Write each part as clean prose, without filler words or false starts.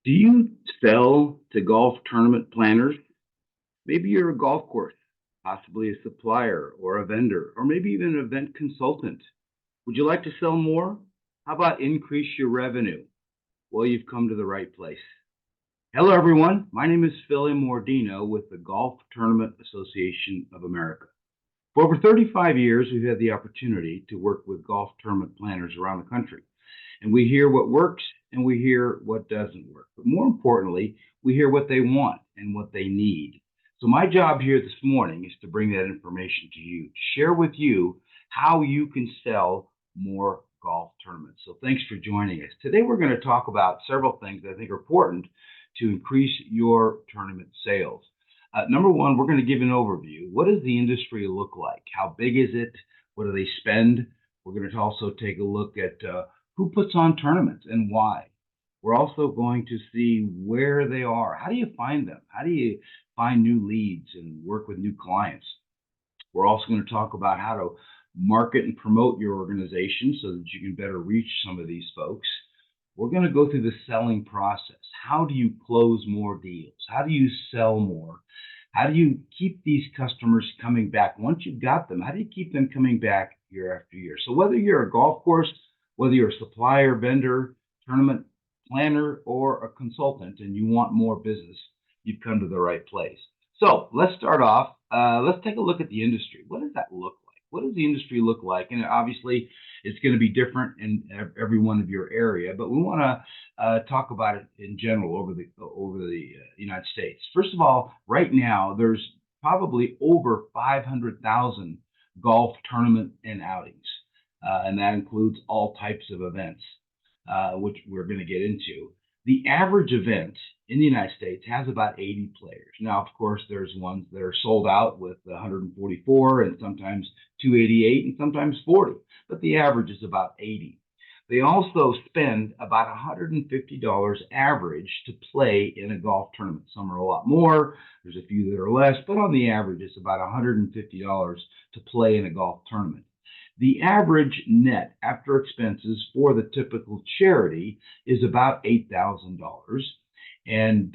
Do you sell to golf tournament planners? Maybe you're a golf course, possibly a supplier or a vendor, or maybe even an event consultant. Would you like to sell more? How about increase your revenue? Well, you've come to the right place. Hello, everyone. My name is Phil Mordino with the Golf Tournament Association of America. For over 35 years, we've had the opportunity to work with golf tournament planners around the country. And we hear what works and we hear what doesn't work. But more importantly, we hear what they want and what they need. So my job here this morning is to bring that information to you, to share with you how you can sell more golf tournaments. So thanks for joining us. Today we're going to talk about several things that I think are important to increase your tournament sales. Number one, we're going to give an overview. What does the industry look like? How big is it? What do they spend? We're going to also take a look at who puts on tournaments and why. We're also going to see where they are. How do you find them? How do you find new leads and work with new clients? We're also going to talk about how to market and promote your organization so that you can better reach some of these folks. We're going to go through the selling process. How do you close more deals? How do you sell more? How do you keep these customers coming back? Once you've got them, how do you keep them coming back year after year? So whether you're a golf course, whether you're a supplier, vendor, tournament planner, or a consultant, and you want more business, you've come to the right place. So let's start off. Let's take a look at the industry. What does that look like? What does the industry look like? And obviously, it's going to be different in every one of your area, but we want to talk about it in general over the United States. First of all, right now there's probably over 500,000 golf tournament and outings, and that includes all types of events, which we're going to get into. The average event in the United States has about 80 players. Now, of course, there's ones that are sold out with 144 and sometimes 288 and sometimes 40, but the average is about 80. They also spend about $150 average to play in a golf tournament. Some are a lot more, there's a few that are less, but on the average, it's about $150 to play in a golf tournament. The average net after expenses for the typical charity is about $8,000, and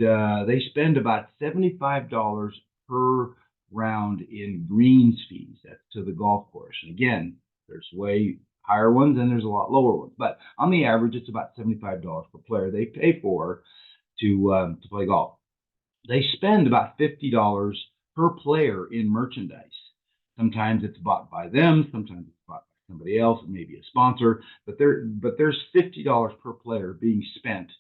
they spend about $75 per round in greens fees. That's to the golf course. And again, there's way higher ones and there's a lot lower ones, but on the average, it's about $75 per player they pay for to play golf. They spend about $50 per player in merchandise. Sometimes it's bought by them, sometimes it's bought by somebody else, maybe a sponsor, but there's $50 per player being spent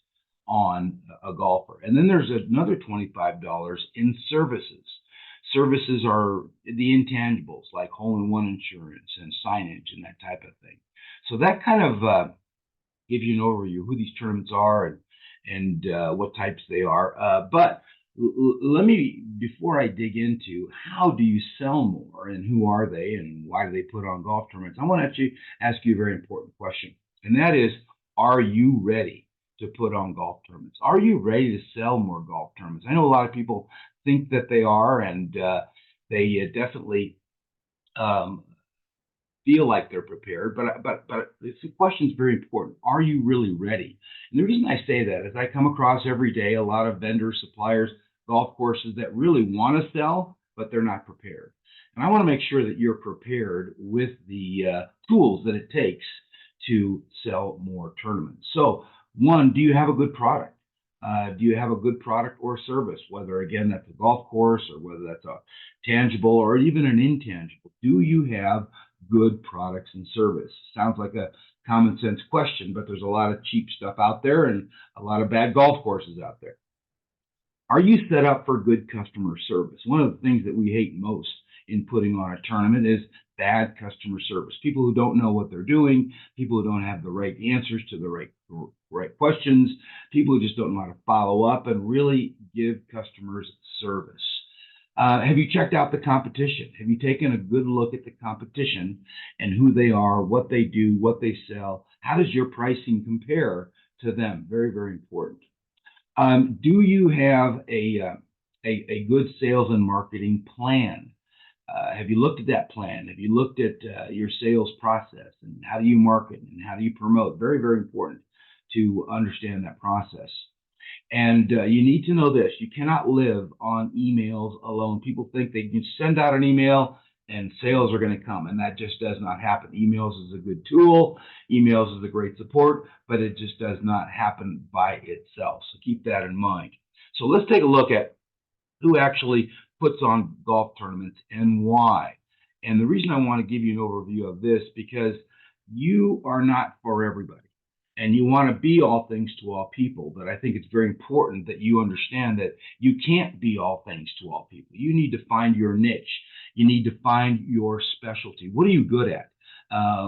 on a golfer. And then there's another $25 in services. Services are the intangibles like hole-in-one insurance and signage and that type of thing. So that kind of gives you an overview of who these tournaments are and what types they are. But let me, before I dig into how do you sell more and who are they and why do they put on golf tournaments, I want to actually ask you a very important question. And that is, are you ready to put on golf tournaments? Are you ready to sell more golf tournaments? I know a lot of people think that they are, and they definitely feel like they're prepared, but this question is very important. Are you really ready? And the reason I say that is I come across every day a lot of vendors, suppliers, golf courses that really want to sell, but they're not prepared. And I want to make sure that you're prepared with the tools that it takes to sell more tournaments. So, one, do you have a good product? Do you have a good product or service, whether, again, that's a golf course or whether that's a tangible or even an intangible? Do you have good products and service? Sounds like a common sense question, but there's a lot of cheap stuff out there and a lot of bad golf courses out there. Are you set up for good customer service? One of the things that we hate most in putting on a tournament is bad customer service. People who don't know what they're doing, people who don't have the right answers to the right questions, people who just don't know how to follow up and really give customers service. Have you checked out the competition? Have you taken a good look at the competition and who they are, what they do, what they sell? How does your pricing compare to them? Very, very important. Do you have a good sales and marketing plan? Have you looked at that plan? Have you looked at your sales process and how do you market and how do you promote? Very, very important to understand that process. And you need to know this: you cannot live on emails alone. People think they can send out an email and sales are going to come, and that just does not happen. Emails is a good tool, emails is a great support, but it just does not happen by itself. So keep that in mind. So let's take a look at who actually puts on golf tournaments and why. And the reason I want to give you an overview of this because you are not for everybody and you want to be all things to all people. But I think it's very important that you understand that you can't be all things to all people. You need to find your niche. You need to find your specialty. What are you good at?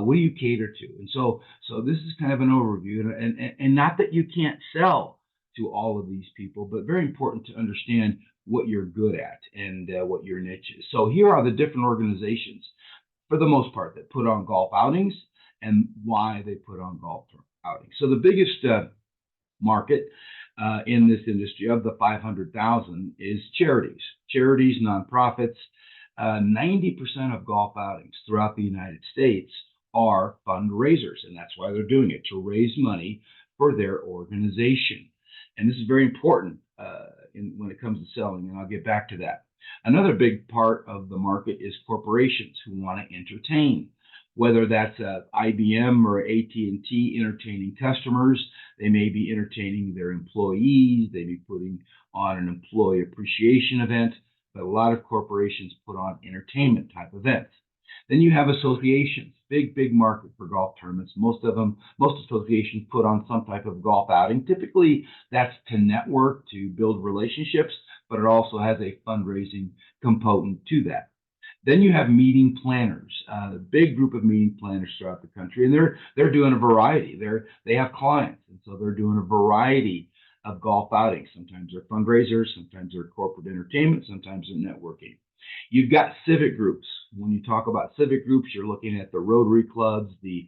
What do you cater to? And so this is kind of an overview, and not that you can't sell to all of these people, but very important to understand what you're good at and what your niche is. So here are the different organizations, for the most part, that put on golf outings and why they put on golf outings. So the biggest market in this industry of the 500,000 is charities, nonprofits. 90% of golf outings throughout the United States are fundraisers, and that's why they're doing it, to raise money for their organization. And this is very important when it comes to selling, and I'll get back to that. Another big part of the market is corporations who want to entertain, whether that's IBM or AT&T entertaining customers. They may be entertaining their employees. They may be putting on an employee appreciation event, but a lot of corporations put on entertainment type events. Then you have associations, big market for golf tournaments. Most associations put on some type of golf outing. Typically, that's to network, to build relationships, but it also has a fundraising component to that. Then you have meeting planners, a big group of meeting planners throughout the country, and they're doing a variety. They have clients, and so they're doing a variety of golf outings. Sometimes they're fundraisers, sometimes they're corporate entertainment, sometimes they're networking. You've got civic groups. When you talk about civic groups, you're looking at the Rotary clubs, the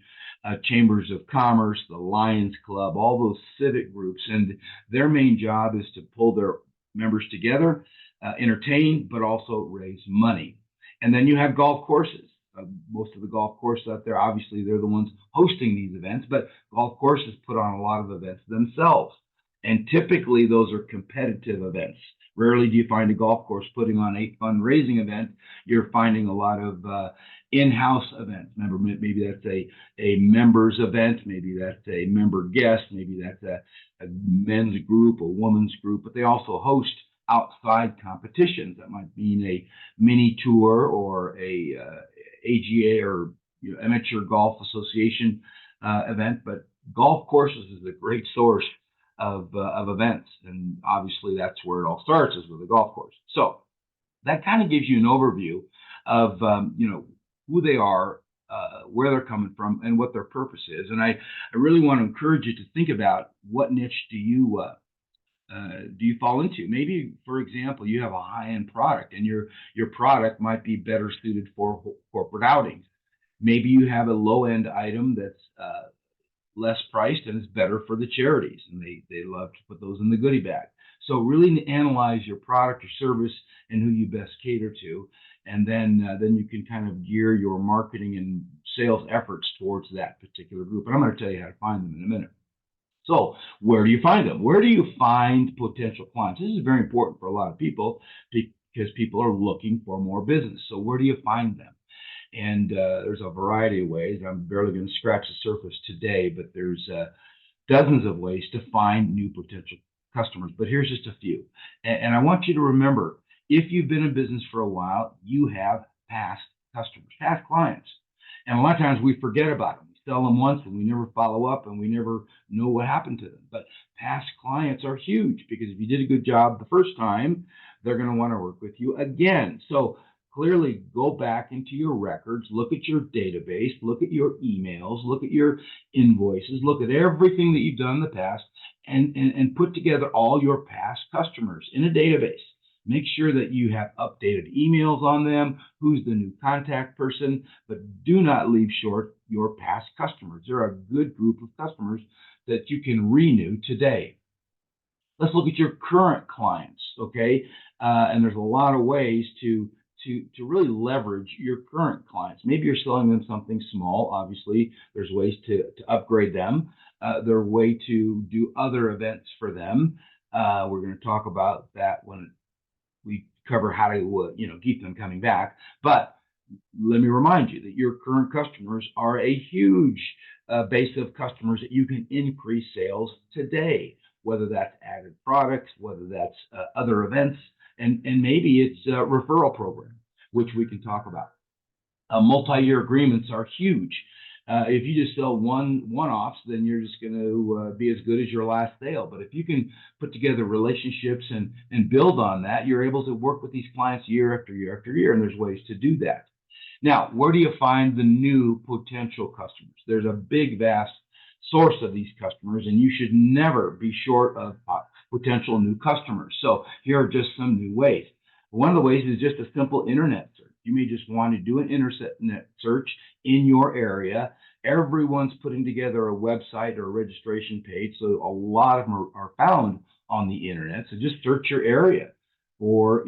Chambers of Commerce, the Lions Club, all those civic groups. And their main job is to pull their members together, entertain, but also raise money. And then you have golf courses. Most of the golf courses out there, obviously, they're the ones hosting these events, but golf courses put on a lot of events themselves. And typically, those are competitive events. Rarely do you find a golf course putting on a fundraising event. You're finding a lot of in-house events. Remember, maybe that's a members event, maybe that's a member guest, maybe that's a men's group, a women's group, but they also host outside competitions. That might mean a mini tour or a AGA or Amateur Golf Association event. But golf courses is a great source of events, and obviously that's where it all starts, is with a golf course. So that kind of gives you an overview of who they are, where they're coming from, and what their purpose is. And I really want to encourage you to think about what niche do you fall into. Maybe, for example, you have a high-end product, and your product might be better suited for corporate outings. Maybe you have a low-end item that's less priced and is better for the charities, and they love to put those in the goodie bag. So really analyze your product or service and who you best cater to, and then you can kind of gear your marketing and sales efforts towards that particular group. And I'm going to tell you how to find them in a minute. So where do you find them? Where do you find potential clients? This is very important for a lot of people because people are looking for more business. So where do you find them? And there's a variety of ways. I'm barely going to scratch the surface today, but there's dozens of ways to find new potential customers. But here's just a few. And I want you to remember, if you've been in business for a while, you have past customers, past clients. And a lot of times we forget about them. We sell them once and we never follow up and we never know what happened to them. But past clients are huge, because if you did a good job the first time, they're going to want to work with you again. So clearly go back into your records, look at your database, look at your emails, look at your invoices, look at everything that you've done in the past, and put together all your past customers in a database. Make sure that you have updated emails on them, who's the new contact person, but do not leave short your past customers. They're a good group of customers that you can renew today. Let's look at your current clients, okay? And there's a lot of ways to really leverage your current clients. Maybe you're selling them something small. Obviously, there's ways to upgrade them. There are ways to do other events for them. We're going to talk about that when we cover how to, keep them coming back. But let me remind you that your current customers are a huge base of customers that you can increase sales today, whether that's added products, whether that's other events, and maybe it's a referral program, which we can talk about. Multi-year agreements are huge. If you just sell one-offs, then you're just going to be as good as your last sale. But if you can put together relationships and build on that, you're able to work with these clients year after year after year, and there's ways to do that. Now, where do you find the new potential customers? There's a big, vast source of these customers, and you should never be short of potential new customers. So here are just some new ways. One of the ways is just a simple internet search. You may just want to do an internet search in your area. Everyone's putting together a website or a registration page, so a lot of them are found on the internet. So just search your area for,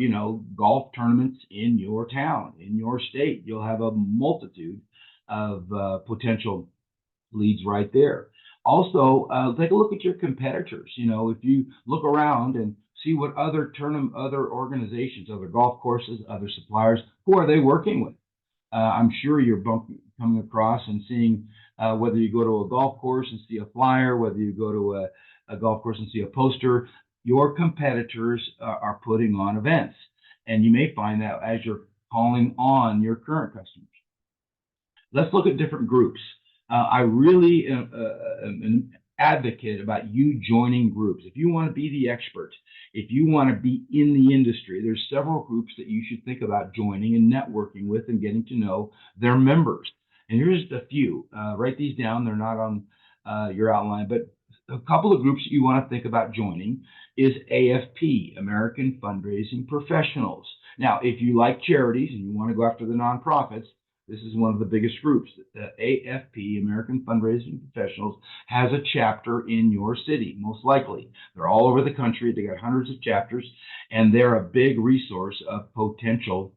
golf tournaments in your town, in your state. You'll have a multitude of potential leads right there. Also, take a look at your competitors. If you look around and see what other organizations, other golf courses, other suppliers, who are they working with? I'm sure you're coming across and seeing whether you go to a golf course and see a flyer, whether you go to a golf course and see a poster, your competitors are putting on events. And you may find that as you're calling on your current customers. Let's look at different groups. I really am an advocate about you joining groups. If you want to be the expert, if you want to be in the industry, there's several groups that you should think about joining and networking with and getting to know their members. And here's a few. Write these down. They're not on your outline, but a couple of groups that you want to think about joining is AFP, American Fundraising Professionals. Now, if you like charities and you want to go after the nonprofits, this is one of the biggest groups. The AFP, American Fundraising Professionals, has a chapter in your city, most likely. They're all over the country. They got hundreds of chapters, and they're a big resource of potential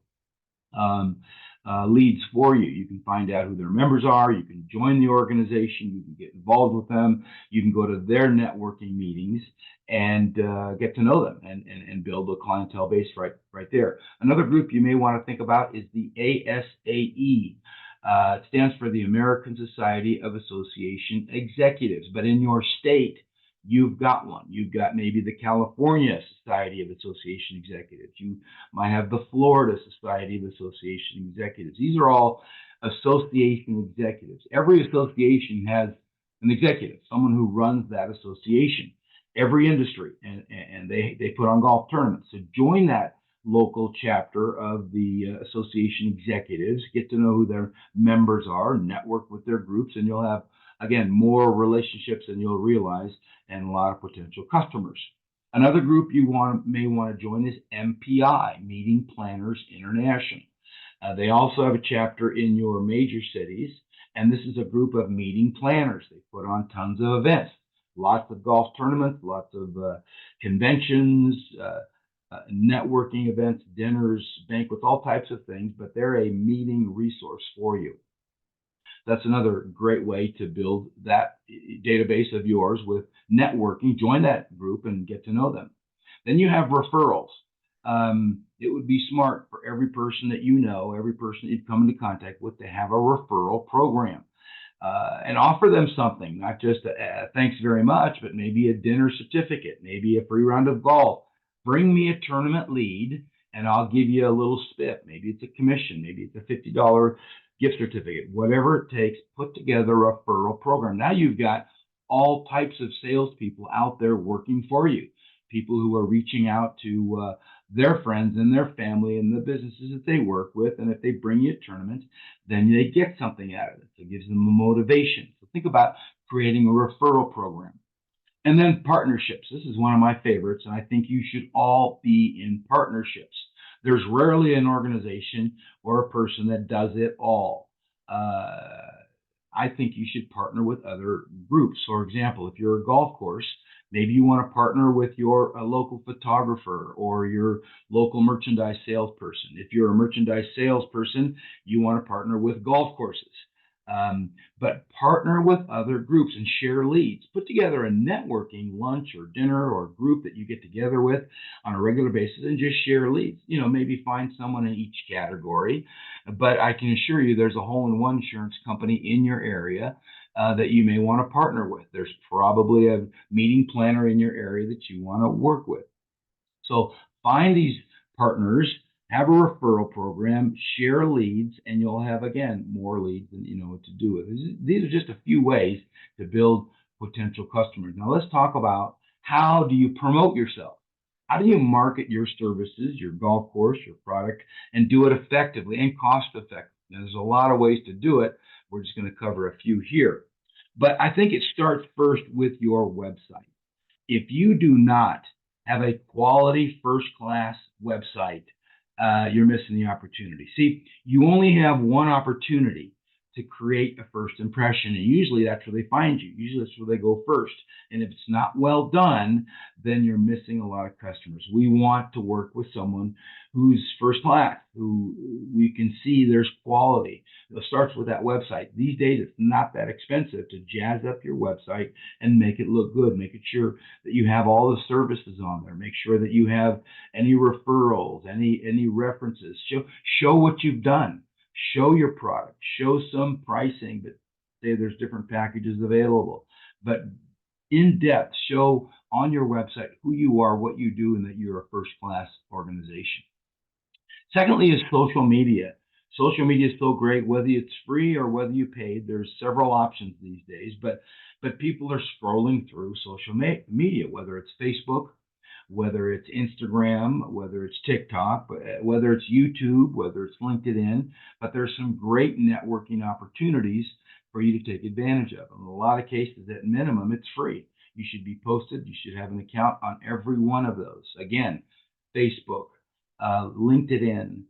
leads for you. You can find out who their members are. You can join the organization. You can get involved with them. You can go to their networking meetings and get to know them and build a clientele base right there. Another group you may want to think about is the ASAE. It stands for the American Society of Association Executives. But in your state, you've got one. You've got maybe the California Society of Association Executives. You might have the Florida Society of Association Executives. These are all association executives. Every association has an executive, someone who runs that association. Every industry, and they put on golf tournaments. So join that local chapter of the association executives, get to know who their members are, network with their groups, and you'll have, again, more relationships than you'll realize and a lot of potential customers. Another group you may want to join is MPI, Meeting Planners International. They also have a chapter in your major cities, and this is a group of meeting planners. They put on tons of events. Lots of golf tournaments, lots of conventions, networking events, dinners, banquets, all types of things, but they're a meeting resource for you. That's another great way to build that database of yours with networking. Join that group and get to know them. Then you have referrals. It would be smart for every person that you know, every person that you've come into contact with, to have a referral program. And offer them something, not just a thanks very much, but maybe a dinner certificate, maybe a free round of golf. Bring me a tournament lead and I'll give you a little spit. Maybe it's a commission, maybe it's a $50 gift certificate, whatever it takes. Put together a referral program. Now you've got all types of salespeople out there working for you, people who are reaching out to their friends and their family and the businesses that they work with. And if they bring you a tournament, then they get something out of it. So it gives them a motivation. So think about creating a referral program. And then partnerships. This is one of my favorites, and I think you should all be in partnerships. There's rarely an organization or a person that does it all. I think you should partner with other groups. For example, if you're a golf course, maybe you want to partner with your local photographer or your local merchandise salesperson. If you're a merchandise salesperson, you want to partner with golf courses. But partner with other groups and share leads. Put together a networking lunch or dinner or group that you get together with on a regular basis and just share leads. Maybe find someone in each category. But I can assure you there's a hole-in-one insurance company in your area that you may want to partner with. There's probably a meeting planner in your area that you want to work with. So find these partners, have a referral program, share leads, and you'll have, again, more leads than you know what to do with. These are just a few ways to build potential customers. Now let's talk about, how do you promote yourself? How do you market your services, your golf course, your product, and do it effectively and cost effectively? Now, there's a lot of ways to do it. We're just going to cover a few here. But I think it starts first with your website. If you do not have a quality first class website, you're missing the opportunity. See, you only have one opportunity to create a first impression, and usually that's where they find you. Usually that's where they go first. And if it's not well done, then you're missing a lot of customers. We want to work with someone who's first class, who we can see there's quality. It starts with that website. These days, it's not that expensive to jazz up your website and make it look good. Make it sure that you have all the services on there. Make sure that you have any referrals, any references. Show what you've done. Show your product. Show some pricing, but say there's different packages available. But in depth, show on your website who you are, what you do, and that you're a first-class organization. Secondly is social media. Social media is so great, whether it's free or whether you paid. There's several options these days, but people are scrolling through social media, whether it's Facebook, whether it's Instagram, whether it's TikTok, whether it's YouTube, whether it's LinkedIn. But there's some great networking opportunities for you to take advantage of. In a lot of cases, at minimum, it's free. You should be posted. You should have an account on every one of those. Again, Facebook, LinkedIn,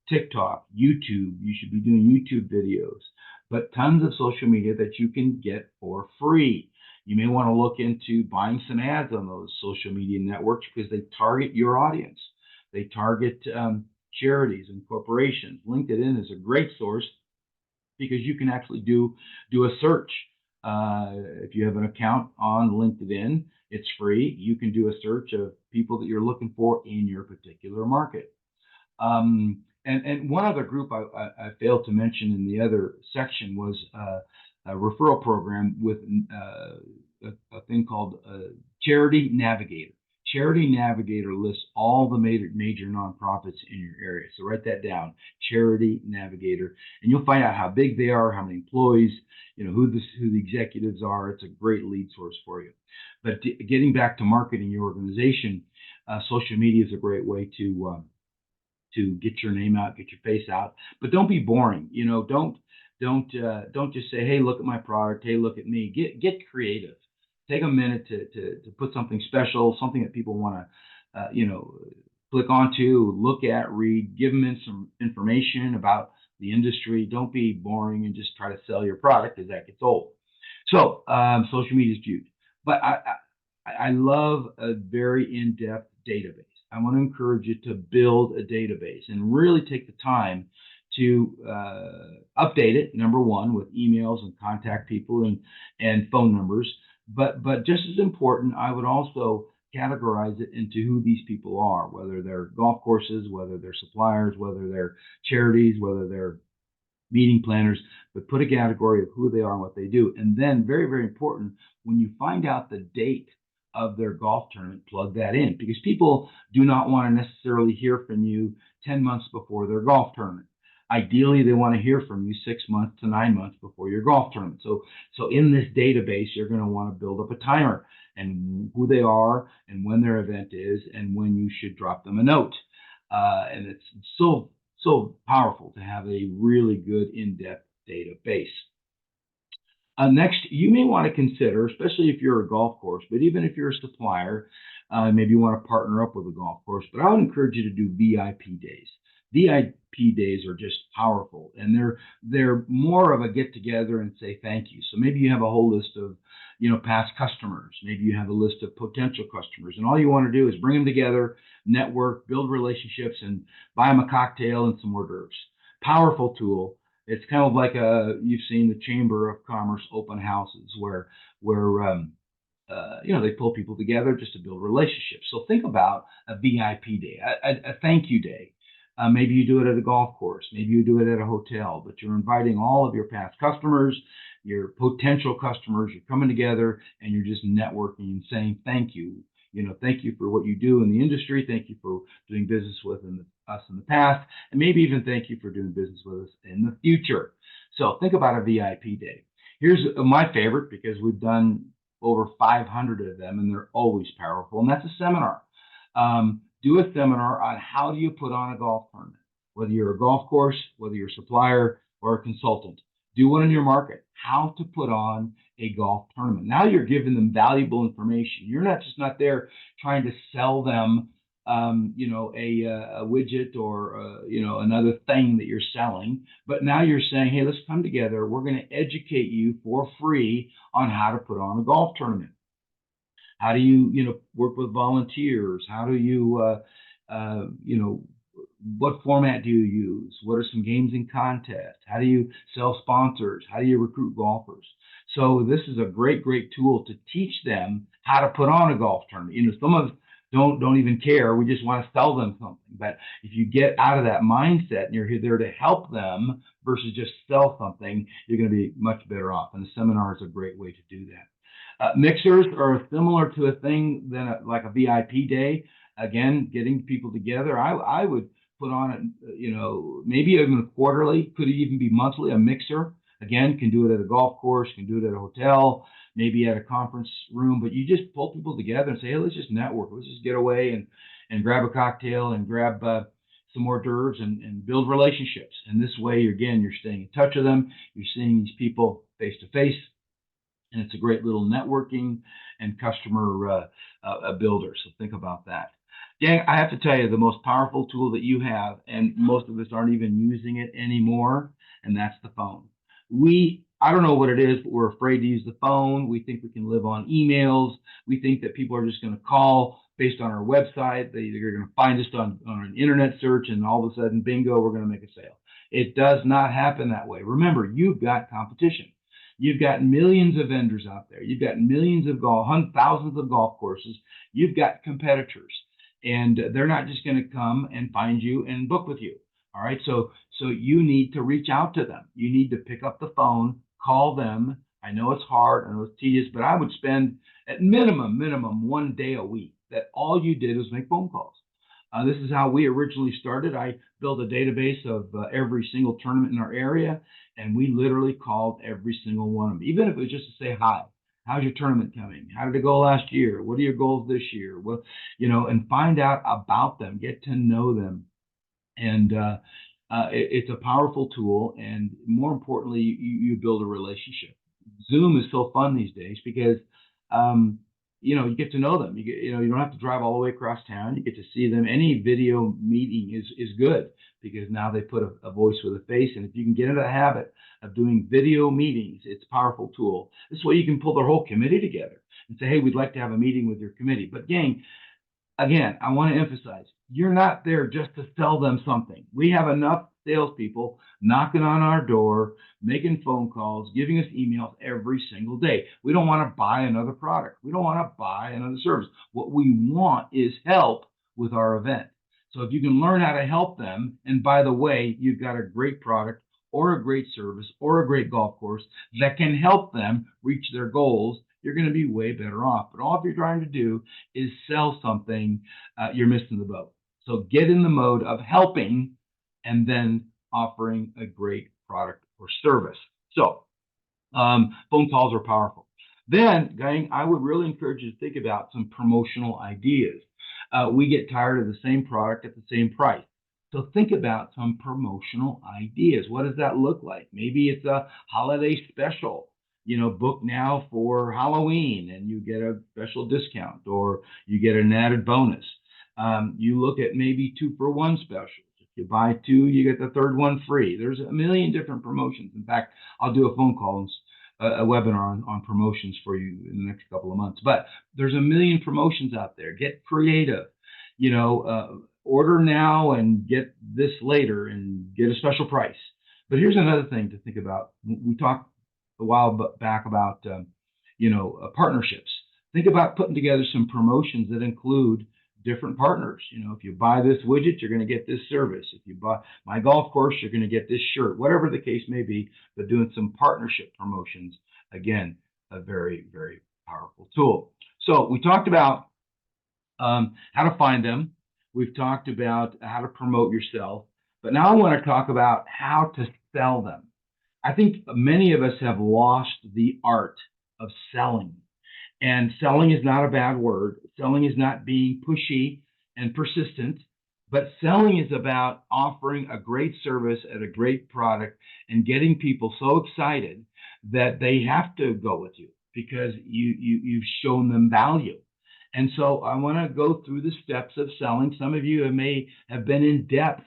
TikTok, YouTube. You should be doing YouTube videos, but tons of social media that you can get for free. You may want to look into buying some ads on those social media networks because they target your audience. They target charities and corporations. LinkedIn is a great source because you can actually do a search. If you have an account on LinkedIn, it's free. You can do a search of people that you're looking for in your particular market. And one other group I failed to mention in the other section was a referral program with a thing called Charity Navigator. Charity Navigator lists all the major nonprofits in your area. So write that down, Charity Navigator, and you'll find out how big they are, how many employees, who the executives are. It's a great lead source for you. But getting back to marketing your organization, social media is a great way to get your name out, get your face out. But don't be boring. Don't just say, hey, look at my product. Hey, look at me. Get creative. Take a minute to put something special, something that people want to, click onto, look at, read, give them some information about the industry. Don't be boring and just try to sell your product, because that gets old. So social media is huge. But I love a very in-depth database. I want to encourage you to build a database and really take the time to update it, number one, with emails and contact people and phone numbers. But just as important, I would also categorize it into who these people are, whether they're golf courses, whether they're suppliers, whether they're charities, whether they're meeting planners, but put a category of who they are and what they do. And then, very, very important, when you find out the date of their golf tournament, plug that in, because people do not want to necessarily hear from you 10 months before their golf tournament. Ideally, they want to hear from you 6 months to 9 months before your golf tournament. So in this database, you're going to want to build up a timer and who they are and when their event is and when you should drop them a note. And it's so powerful to have a really good in-depth database. Next, you may want to consider, especially if you're a golf course, but even if you're a supplier, maybe you want to partner up with a golf course, but I would encourage you to do VIP days. VIP days are just powerful, and they're more of a get together and say thank you. So maybe you have a whole list of past customers. Maybe you have a list of potential customers, and all you want to do is bring them together, network, build relationships, and buy them a cocktail and some hors d'oeuvres. Powerful tool. It's kind of like you've seen the Chamber of Commerce open houses where they pull people together just to build relationships. So think about a VIP day, a thank you day. Maybe you do it at a golf course, maybe you do it at a hotel, but you're inviting all of your past customers, your potential customers. You're coming together and you're just networking and saying thank you. Thank you for what you do in the industry. Thank you for doing business with us in the past, and maybe even thank you for doing business with us in the future. So think about a VIP day. Here's my favorite because we've done over 500 of them, and they're always powerful. And that's a seminar. Do a seminar on how do you put on a golf tournament, whether you're a golf course, whether you're a supplier or a consultant. Do one in your market, how to put on a golf tournament. Now you're giving them valuable information. You're not there trying to sell them, a widget or another thing that you're selling. But now you're saying, hey, let's come together. We're going to educate you for free on how to put on a golf tournament. How do you work with volunteers? How do what format do you use? What are some games and contests? How do you sell sponsors? How do you recruit golfers? So this is a great, great tool to teach them how to put on a golf tournament. Some of us don't even care. We just want to sell them something. But if you get out of that mindset and you're there to help them versus just sell something, you're going to be much better off. And the seminar is a great way to do that. Mixers are similar to a thing like a VIP day. Again, getting people together. I would put on maybe even quarterly, could even be monthly, a mixer. Again, can do it at a golf course, can do it at a hotel, maybe at a conference room, but you just pull people together and say, hey, let's just network. Let's just get away and grab a cocktail and grab some hors d'oeuvres and build relationships. And this way, you're staying in touch with them. You're seeing these people face to face. And it's a great little networking and customer builder. So think about that. Gang, I have to tell you, the most powerful tool that you have, and most of us aren't even using it anymore, and that's the phone. I don't know what it is, but we're afraid to use the phone. We think we can live on emails. We think that people are just going to call based on our website. They're going to find us on an internet search, and all of a sudden, bingo, we're going to make a sale. It does not happen that way. Remember, you've got competition. You've got millions of vendors out there. You've got millions of thousands of golf courses. You've got competitors, and they're not just going to come and find you and book with you. All right. So you need to reach out to them. You need to pick up the phone, call them. I know it's hard. I know it's tedious, but I would spend at minimum 1 day a week that all you did was make phone calls. This is how we originally started. I built a database of every single tournament in our area, and we literally called every single one of them, even if it was just to say hi. How's your tournament coming? How did it go last year? What are your goals this year? Well, and find out about them, get to know them. And it's a powerful tool. And more importantly, you build a relationship. Zoom is so fun these days because, you get to know them. You don't have to drive all the way across town. You get to see them. Any video meeting is good because now they put a voice with a face. And if you can get into the habit of doing video meetings, it's a powerful tool. This way you can pull their whole committee together and say, hey, we'd like to have a meeting with your committee. But gang, again, I want to emphasize, you're not there just to sell them something. We have enough salespeople knocking on our door, making phone calls, giving us emails every single day. We don't want to buy another product. We don't want to buy another service. What we want is help with our event. So if you can learn how to help them, and by the way, you've got a great product or a great service or a great golf course that can help them reach their goals, you're going to be way better off. But all you're trying to do is sell something, you're missing the boat. So get in the mode of helping and then offering a great product or service. So phone calls are powerful. Then, gang, I would really encourage you to think about some promotional ideas. We get tired of the same product at the same price. So think about some promotional ideas. What does that look like? Maybe it's a holiday special. Book now for Halloween and you get a special discount or you get an added bonus. You look at maybe 2-for-1 specials. If you buy 2, you get the third one free. There's a million different promotions. In fact, I'll do a phone call and a webinar on promotions for you in the next couple of months. But there's a million promotions out there. Get creative. Order now and get this later and get a special price. But here's another thing to think about. We talked a while back about partnerships. Think about putting together some promotions that include different partners. If you buy this widget, you're going to get this service. If you buy my golf course, you're going to get this shirt. Whatever the case may be, but doing some partnership promotions, again, a very, very powerful tool. So we talked about how to find them. We've talked about how to promote yourself, but now I want to talk about how to sell them. I think many of us have lost the art of selling. And selling is not a bad word. Selling is not being pushy and persistent, but selling is about offering a great service at a great product and getting people so excited that they have to go with you because you've shown them value. And so I want to go through the steps of selling. Some of you may have been in depth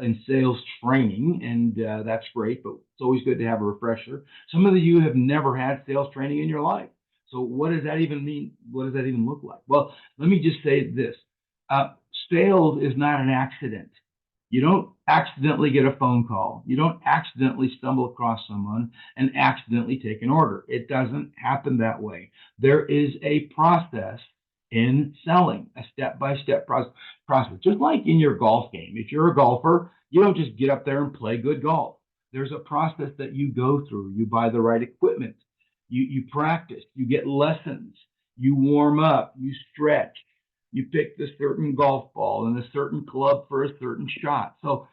in sales training, and that's great, but it's always good to have a refresher. Some of you have never had sales training in your life. So what does that even mean? What does that even look like? Well, let me just say this. Uh, Sales is not an accident. You don't accidentally get a phone call. You don't accidentally stumble across someone and accidentally take an order. It doesn't happen that way. There is a process in selling, a step-by-step process. Just like in your golf game. If you're a golfer, you don't just get up there and play good golf. There's a process that you go through. You buy the right equipment. You practice. You get lessons. You warm up. You stretch. You pick the certain golf ball and a certain club for a certain shot. So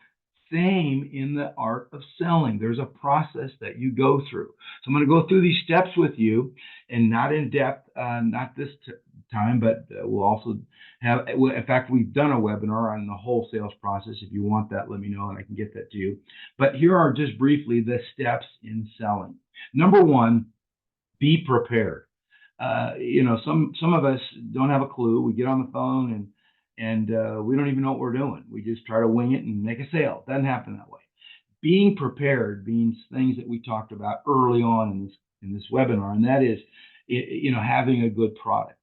same in the art of selling. There's a process that you go through. So I'm going to go through these steps with you, and not in depth, not this time, but we'll also have. In fact, we've done a webinar on the whole sales process. If you want that, let me know, and I can get that to you. But here are just briefly the steps in selling. Number one, be prepared. Some of us don't have a clue. We get on the phone and we don't even know what we're doing. We just try to wing it and make a sale. Doesn't happen that way. Being prepared means things that we talked about early on in this webinar, and that is, having a good product,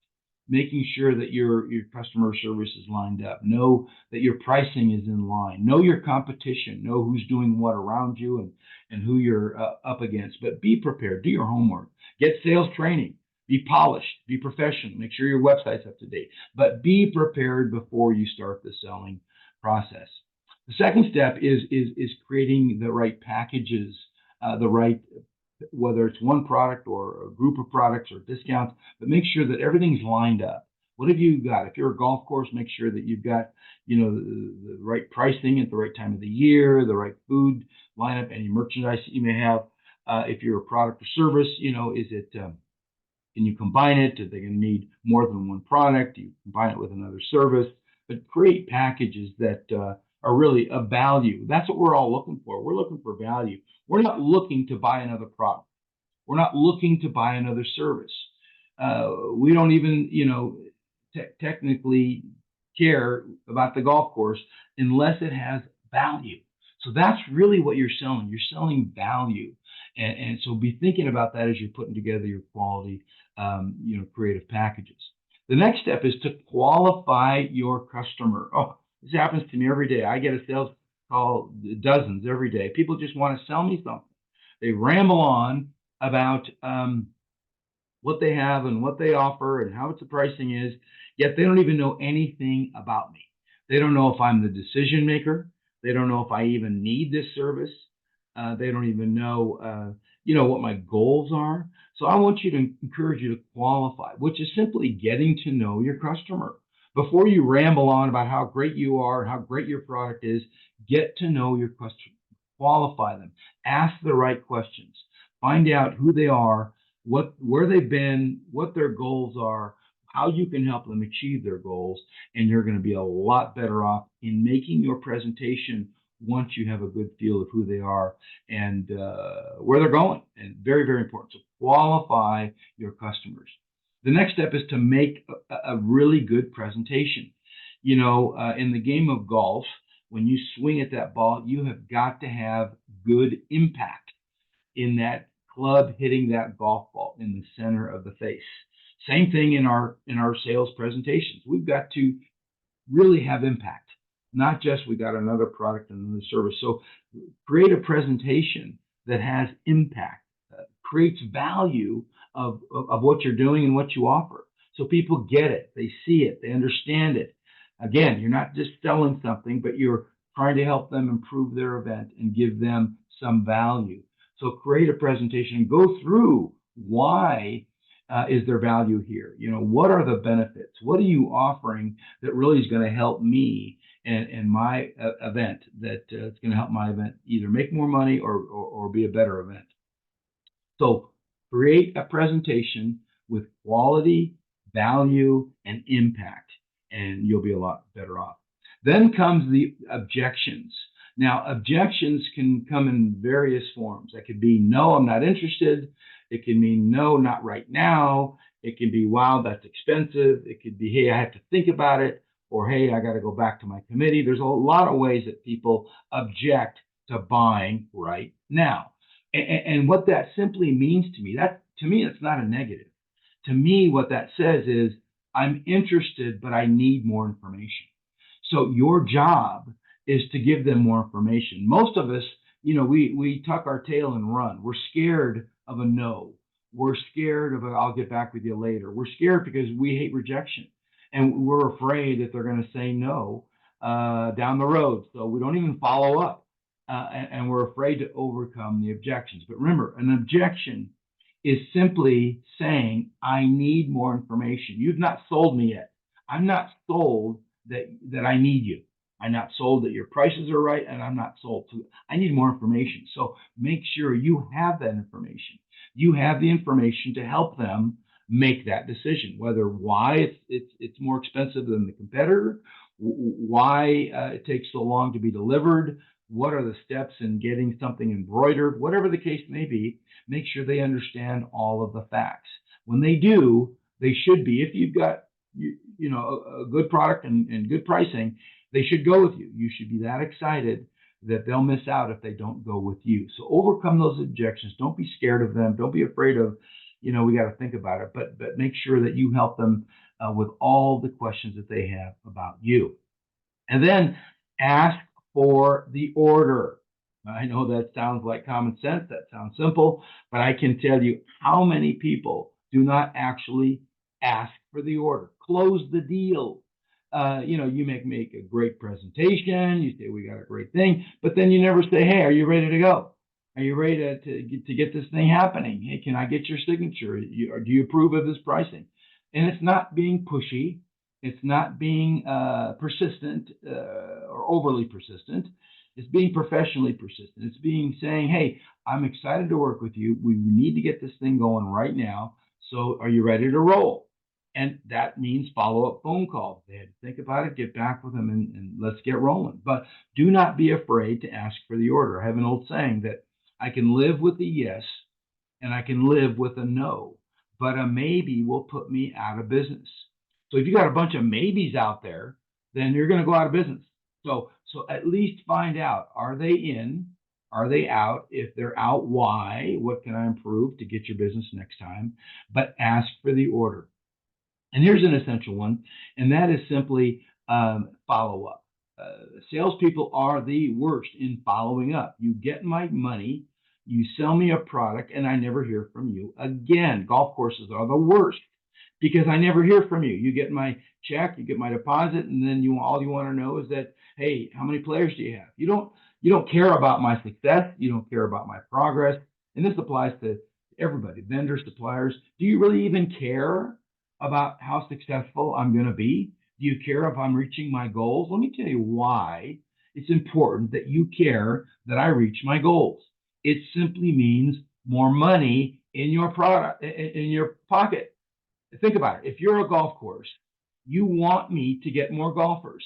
making sure that your customer service is lined up, know that your pricing is in line, know your competition, know who's doing what around you and who you're up against. But be prepared, do your homework, get sales training, be polished, be professional, make sure your website's up to date, but be prepared before you start the selling process. The second step is creating the right packages, the right, whether it's one product or a group of products or discounts, but make sure that everything's lined up. What have you got? If you're a golf course, make sure that you've got, the right pricing at the right time of the year, the right food lineup, any merchandise that you may have. If you're a product or service, is it can you combine it? Are they going to need more than one product? Do you combine it with another service? But create packages that are really of value. That's what we're all looking for. We're looking for value. We're not looking to buy another product. We're not looking to buy another service. We don't even, technically care about the golf course unless it has value. So that's really what you're selling. You're selling value. And so be thinking about that as you're putting together your quality, creative packages. The next step is to qualify your customer. Oh, this happens to me every day. I get a sales call, dozens every day. People just want to sell me something. They ramble on about what they have and what they offer and how much the pricing is, yet they don't even know anything about me. They don't know if I'm the decision maker. They don't know if I even need this service. They don't even know, what my goals are. So I want you to encourage you to qualify, which is simply getting to know your customer. Before you ramble on about how great you are, how great your product is, get to know your customer, qualify them, ask the right questions, find out who they are, where they've been, what their goals are, how you can help them achieve their goals, and you're going to be a lot better off in making your presentation once you have a good feel of who they are and where they're going. And very, very important. So qualify your customers. The next step is to make a really good presentation. In the game of golf, when you swing at that ball, you have got to have good impact in that club hitting that golf ball in the center of the face. Same thing in our sales presentations. We've got to really have impact, not just we got another product and another service. So create a presentation that has impact, creates value of what you're doing and what you offer. So people get it, they see it, they understand it. Again, you're not just selling something, but you're trying to help them improve their event and give them some value. So create a presentation and go through why is there value here? What are the benefits? What are you offering that really is going to help me and my event, that it's going to help my event either make more money or be a better event? So create a presentation with quality, value, and impact, and you'll be a lot better off. Then comes the objections. Now, objections can come in various forms. That could be, no, I'm not interested. It can mean, no, not right now. It can be, wow, that's expensive. It could be, hey, I have to think about it. Or, hey, I got to go back to my committee. There's a lot of ways that people object to buying right now. And what that simply means to me, it's not a negative. To me, what that says is, I'm interested, but I need more information. So your job is to give them more information. Most of us, we tuck our tail and run. We're scared of a no. We're scared of I'll get back with you later. We're scared because we hate rejection. And we're afraid that they're going to say no down the road. So we don't even follow up. And we're afraid to overcome the objections. But remember, an objection is simply saying, I need more information. You've not sold me yet. I'm not sold that I need you. I'm not sold that your prices are right, and I'm not sold. So I need more information. So make sure you have that information. You have the information to help them make that decision, whether why it's more expensive than the competitor, why it takes so long to be delivered, what are the steps in getting something embroidered, whatever the case may be. Make sure they understand all of the facts. When they do, they should be, if you've got a good product and good pricing, they should go with you. You should be that excited that they'll miss out if they don't go with you. So overcome those objections. Don't be scared of them. Don't be afraid of, we got to think about it, but make sure that you help them with all the questions that they have about you. And then ask for the order. I know that sounds like common sense. That sounds simple, but I can tell you how many people do not actually ask for the order. Close the deal. You make a great presentation. You say, we got a great thing, but then you never say, hey, are you ready to go? Are you ready to get this thing happening? Hey, can I get your signature? Or do you approve of this pricing? And it's not being pushy. It's not being persistent or overly persistent. It's being professionally persistent. It's saying, hey, I'm excited to work with you. We need to get this thing going right now. So are you ready to roll? And that means follow-up phone calls. They had to think about it, get back with them, and let's get rolling. But do not be afraid to ask for the order. I have an old saying that I can live with a yes and I can live with a no, but a maybe will put me out of business. So if you got a bunch of maybes out there, then you're going to go out of business. So at least find out, are they in? Are they out? If they're out, why? What can I improve to get your business next time? But ask for the order. And here's an essential one, and that is simply follow-up. Salespeople are the worst in following up. You get my money, you sell me a product, and I never hear from you again. Golf courses are the worst because I never hear from you. You get my check, you get my deposit, and then all you want to know is that, hey, how many players do you have? You don't care about my success. You don't care about my progress. And this applies to everybody, vendors, suppliers. Do you really even care about how successful I'm going to be? Do you care if I'm reaching my goals? Let me tell you why it's important that you care that I reach my goals. It simply means more money in your product, in your pocket. Think about it. If you're a golf course, you want me to get more golfers.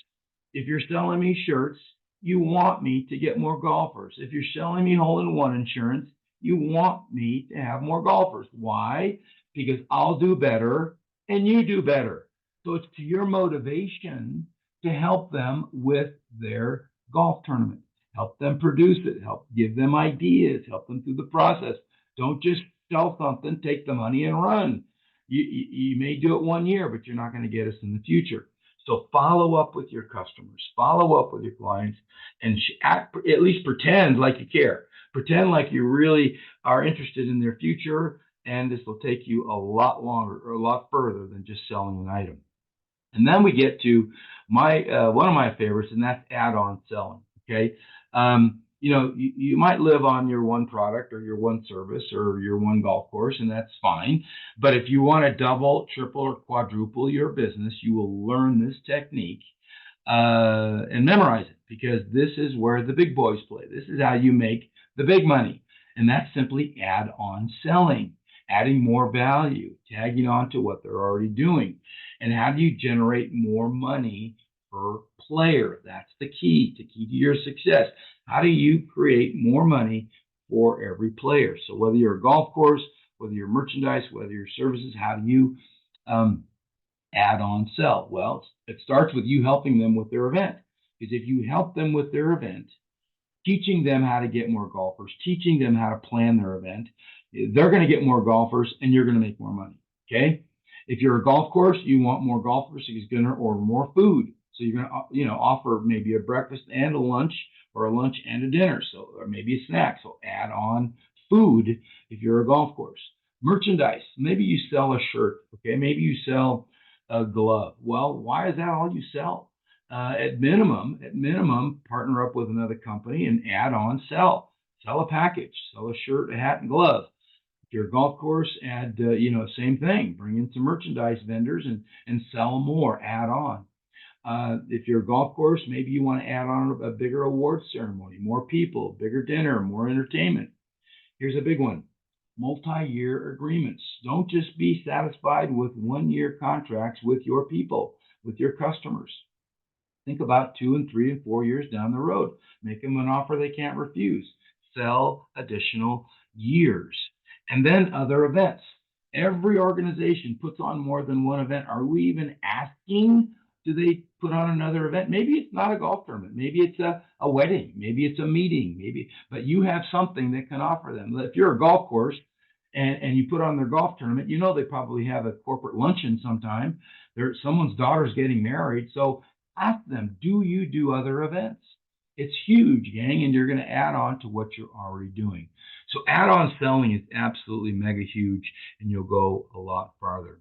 If you're selling me shirts, you want me to get more golfers. If you're selling me hole-in-one insurance, you want me to have more golfers. Why? Because I'll do better and you do better. So it's to your motivation to help them with their golf tournament. Help them produce it. Help give them ideas. Help them through the process. Don't just sell something, take the money and run. You may do it 1 year, but you're not going to get us in the future. So follow up with your customers, follow up with your clients, and at least pretend like you care. Pretend like you really are interested in their future, and this will take you a lot longer or a lot further than just selling an item. And then we get to my one of my favorites, and that's add-on selling. Okay, you might live on your one product or your one service or your one golf course, and that's fine. But if you want to double, triple, or quadruple your business, you will learn this technique and memorize it, because this is where the big boys play. This is how you make the big money, and that's simply add-on selling, adding more value, tagging on to what they're already doing. And how do you generate more money per player? That's the key to your success. How do you create more money for every player? So whether you're a golf course, whether you're merchandise, whether you're services, how do you add on sell? Well, it starts with you helping them with their event. Because if you help them with their event, teaching them how to get more golfers, teaching them how to plan their event, they're going to get more golfers and you're going to make more money. Okay. If you're a golf course, you want more golfers, so you're going to order more food. So you're going to, offer maybe a breakfast and a lunch, or a lunch and a dinner. So, or maybe a snack. So add on food if you're a golf course. Merchandise. Maybe you sell a shirt. Okay. Maybe you sell a glove. Well, why is that all you sell? At minimum, partner up with another company and add on sell. Sell a package. Sell a shirt, a hat, and glove. If you're a golf course, add, same thing. Bring in some merchandise vendors and sell more. Add on. If you're a golf course, maybe you want to add on a bigger award ceremony, more people, bigger dinner, more entertainment. Here's a big one: multi-year agreements. Don't just be satisfied with 1-year contracts with your people, with your customers. Think about 2 and 3 and 4 years down the road. Make them an offer they can't refuse. Sell additional years. And then other events. Every organization puts on more than one event. Are we even asking? Do they put on another event? Maybe it's not a golf tournament. Maybe it's a wedding. Maybe it's a meeting. But you have something that can offer them. If you're a golf course and you put on their golf tournament, they probably have a corporate luncheon sometime. Someone's daughter's getting married. So ask them, do you do other events? It's huge, gang, and you're going to add on to what you're already doing. So add-on selling is absolutely mega huge, and you'll go a lot farther.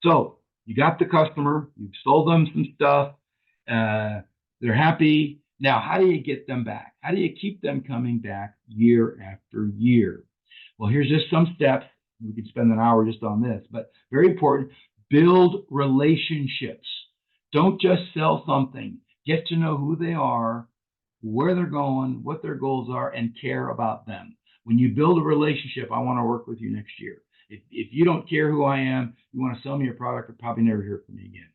So you got the customer, you've sold them some stuff, they're happy. Now, how do you get them back? How do you keep them coming back year after year? Well, here's just some steps. We could spend an hour just on this, but very important. Build relationships. Don't just sell something. Get to know who they are, where they're going, what their goals are, and care about them. When you build a relationship, I want to work with you next year. If you don't care who I am, you want to sell me a product, you'll probably never hear from me again.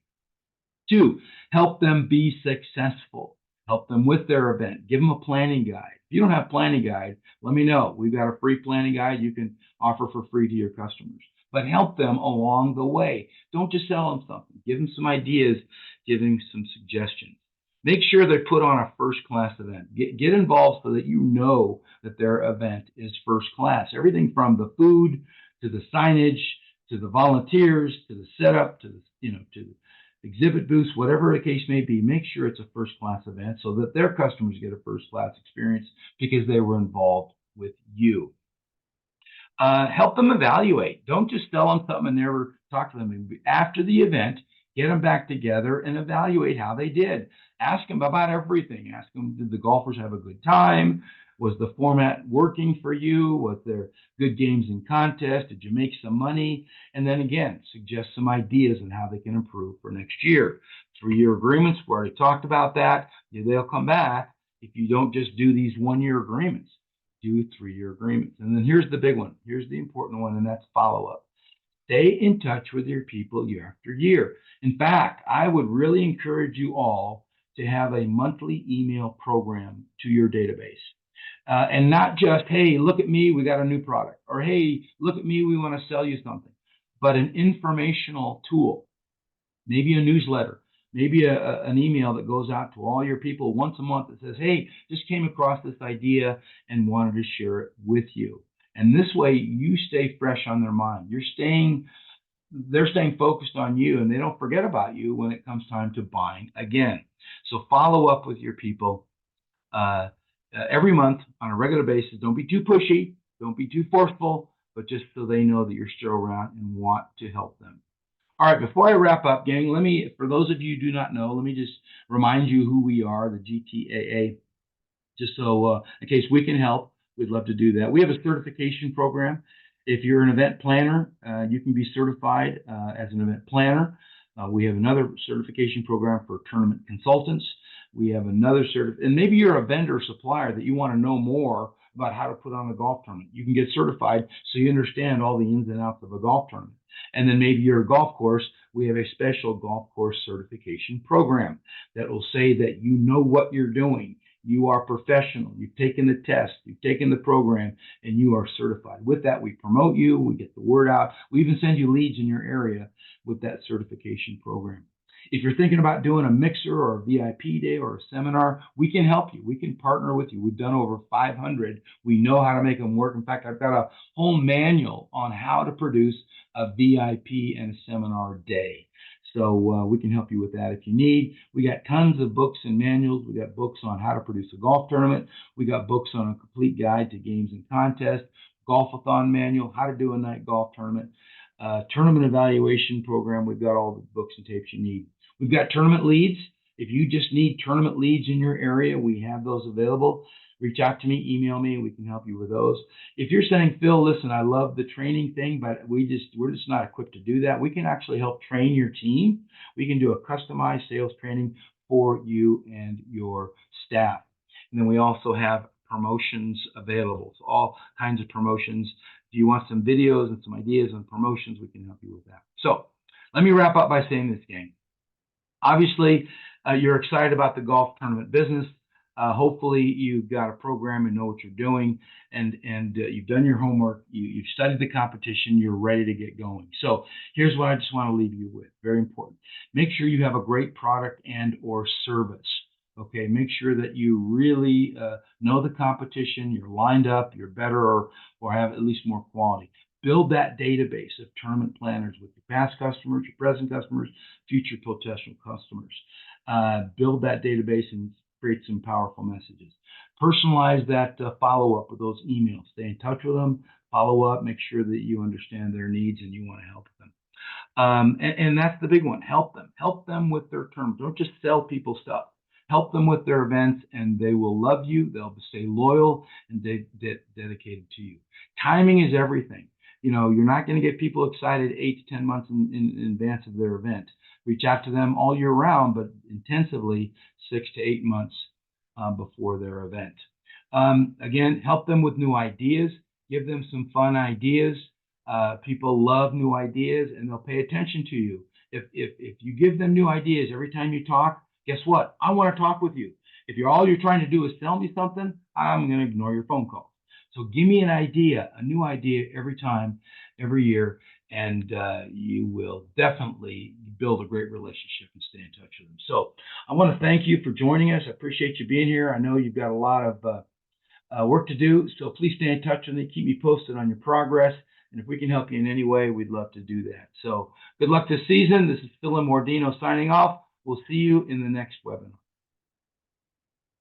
2, help them be successful. Help them with their event. Give them a planning guide. If you don't have a planning guide, let me know. We've got a free planning guide you can offer for free to your customers. But help them along the way. Don't just sell them something. Give them some ideas. Give them some suggestions. Make sure they put on a first-class event. Get involved so that you know that their event is first class. Everything from the food to the signage to the volunteers to the setup to the to the exhibit booths, whatever the case may be. Make sure it's a first-class event so that their customers get a first-class experience because they were involved with you. Help them evaluate. Don't just sell them something and never talk to them. After the event, get them back together and evaluate how they did. Ask them about everything. Ask them, did the golfers have a good time? Was the format working for you? Was there good games and contests? Did you make some money? And then again, suggest some ideas on how they can improve for next year. 3-year agreements, we already talked about that. They'll come back if you don't just do these 1-year agreements. Do 3-year agreements. And then here's the big one. Here's the important one, and that's follow-up. Stay in touch with your people year after year. In fact, I would really encourage you all to have a monthly email program to your database. And not just, hey, look at me, we got a new product. Or, hey, look at me, we want to sell you something. But an informational tool, maybe a newsletter, maybe an email that goes out to all your people once a month that says, hey, just came across this idea and wanted to share it with you. And this way, you stay fresh on their mind. You're staying they're staying focused on you and they don't forget about you when it comes time to buying again. So follow up with your people uh, every month on a regular basis. Don't be too pushy, don't be too forceful, but just so they know that you're still around and want to help them. All right, before I wrap up, gang, for those of you who do not know, let me just remind you who we are, the GTAA, just so in case we can help, we'd love to do that. We have a certification program. If you're an event planner, you can be certified as an event planner. We have another certification program for tournament consultants. We have another and maybe you're a vendor or supplier that you want to know more about how to put on a golf tournament. You can get certified so you understand all the ins and outs of a golf tournament. And then maybe you're a golf course. We have a special golf course certification program that will say that you know what you're doing. You are professional. You've taken the test, you've taken the program, and you are certified. With that, we promote you, we get the word out. We even send you leads in your area with that certification program. If you're thinking about doing a mixer or a VIP day or a seminar, we can help you. We can partner with you. We've done over 500. We know how to make them work. In fact, I've got a whole manual on how to produce a VIP and a seminar day. So we can help you with that if you need. We got tons of books and manuals. We got books on how to produce a golf tournament. We got books on a complete guide to games and contests, golf-a-thon manual, how to do a night golf tournament, tournament evaluation program. We've got all the books and tapes you need. We've got tournament leads. If you just need tournament leads in your area, we have those available. Reach out to me, email me, we can help you with those. If you're saying, Phil, listen, I love the training thing, but we're just not equipped to do that. We can actually help train your team. We can do a customized sales training for you and your staff. And then we also have promotions available. So all kinds of promotions. If you want some videos and some ideas on promotions, we can help you with that. So let me wrap up by saying this, gang. Obviously, you're excited about the golf tournament business. Hopefully, you've got a program and know what you're doing, and you've done your homework. You've studied the competition. You're ready to get going. So here's what I just want to leave you with. Very important. Make sure you have a great product and or service. Okay, make sure that you really know the competition. You're lined up. You're better or have at least more quality. Build that database of tournament planners with your past customers, your present customers, future potential customers. Build that database and create some powerful messages. Personalize that follow-up with those emails. Stay in touch with them, follow up, make sure that you understand their needs and you want to help them. And that's the big one. Help them. Help them with their terms. Don't just sell people stuff. Help them with their events, and they will love you. They'll stay loyal and dedicated to you. Timing is everything. You know, you're not going to get people excited 8 to 10 months in advance of their event. Reach out to them all year round, but intensively 6 to 8 months before their event. Again, help them with new ideas. Give them some fun ideas. People love new ideas, and they'll pay attention to you. If you give them new ideas every time you talk, guess what? I want to talk with you. If all you're trying to do is sell me something, I'm going to ignore your phone call. So give me an idea, a new idea every time, every year, and you will definitely build a great relationship and stay in touch with them. So I want to thank you for joining us. I appreciate you being here. I know you've got a lot of work to do, so please stay in touch with me. Keep me posted on your progress. And if we can help you in any way, we'd love to do that. So good luck this season. This is Phil Mordino signing off. We'll see you in the next webinar.